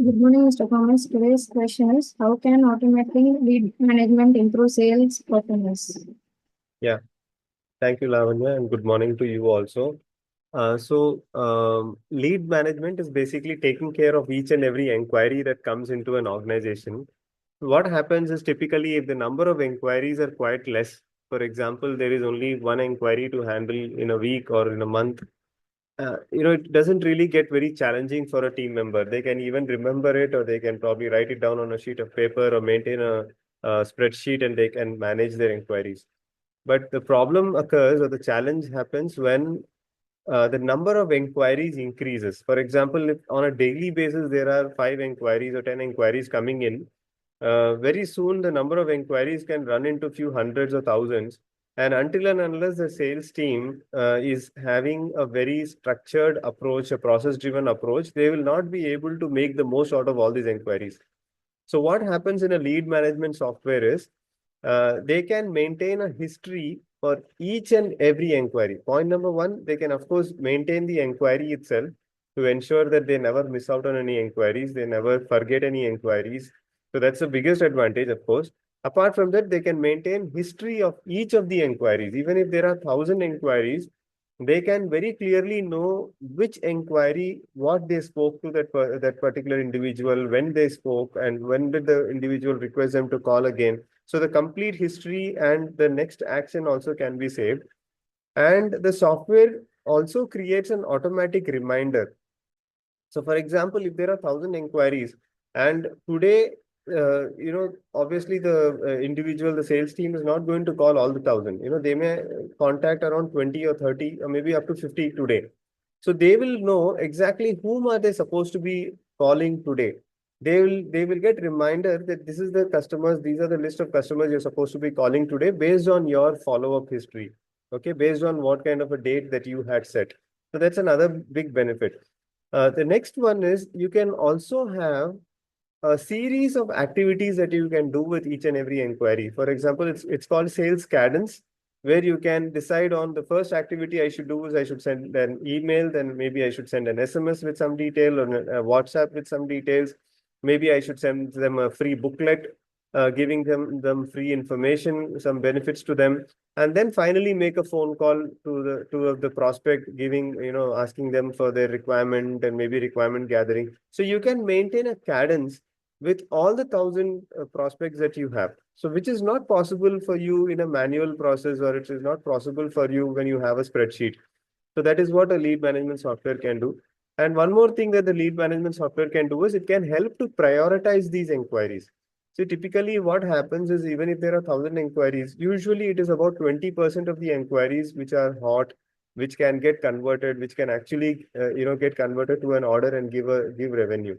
Good morning, Mr. Thomas. Today's question is, how can automating lead management improve sales performance? Yeah, thank you, Lavanya, and good morning to you also. Lead management is basically taking care of each and every inquiry that comes into an organization. What happens is typically if the number of inquiries are quite less, for example, there is only one inquiry to handle in a week or in a month, it doesn't really get very challenging for a team member. They can even remember it, or they can probably write it down on a sheet of paper or maintain a spreadsheet, and they can manage their inquiries. But the problem occurs, or the challenge happens when the number of inquiries increases. For example, if on a daily basis there are 5 inquiries or 10 inquiries coming in, very soon the number of inquiries can run into few hundreds or thousands. And until and unless the sales team is having a very structured approach, a process-driven approach, they will not be able to make the most out of all these inquiries. So what happens in a lead management software is they can maintain a history for each and every inquiry. Point number one, they can, of course, maintain the inquiry itself to ensure that they never miss out on any inquiries, they never forget any inquiries. So that's the biggest advantage, of course. Apart from that, they can maintain history of each of the inquiries. Even if there are 1,000 inquiries, they can very clearly know which inquiry, what they spoke to that particular individual, when they spoke, and when did the individual request them to call again. So the complete history and the next action also can be saved. And the software also creates an automatic reminder. So for example, if there are 1,000 inquiries and today, obviously the individual, the sales team is not going to call all the 1,000. They may contact around 20 or 30 or maybe up to 50 today. So they will know exactly whom are they supposed to be calling today. They will get reminder that this is the customers, these are the list of customers you're supposed to be calling today based on your follow-up history. Okay, based on what kind of a date that you had set. So that's another big benefit. The next one is you can also have a series of activities that you can do with each and every inquiry. For example, it's called sales cadence, where you can decide on the first activity I should do is I should send an email, then maybe I should send an SMS with some detail or a WhatsApp with some details. Maybe I should send them a free booklet, giving them free information, some benefits to them, and then finally make a phone call to the prospect, giving asking them for their requirement and maybe requirement gathering. So you can maintain a cadence with all the 1,000 prospects that you have. So which is not possible for you in a manual process, or it is not possible for you when you have a spreadsheet. So that is what a lead management software can do. And one more thing that the lead management software can do is it can help to prioritize these inquiries. So typically what happens is even if there are 1,000 inquiries, usually it is about 20% of the inquiries which are hot, which can get converted, which can actually get converted to an order and give revenue.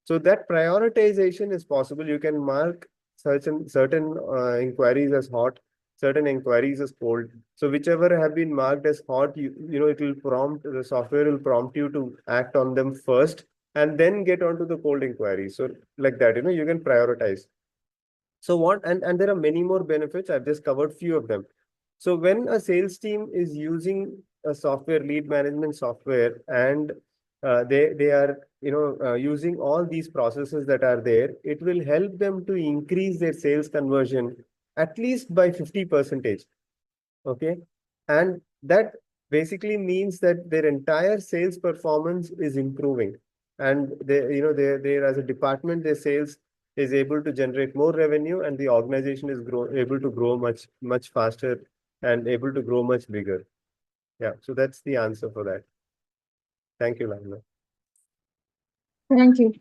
So that prioritization is possible. You can mark certain inquiries as hot, certain inquiries as cold. So whichever have been marked as hot, it will prompt, the software will prompt you to act on them first and then get onto the cold inquiries. So like that, you can prioritize. So and there are many more benefits. I've just covered few of them. So when a sales team is using a software, lead management software, and they are using all these processes that are there, it will help them to increase their sales conversion at least by 50%. Okay, and that basically means that their entire sales performance is improving, and they as a department, their sales is able to generate more revenue, and the organization is able to grow much faster and able to grow much bigger. Yeah, so that's the answer for that. Thank you, Lana. Thank you.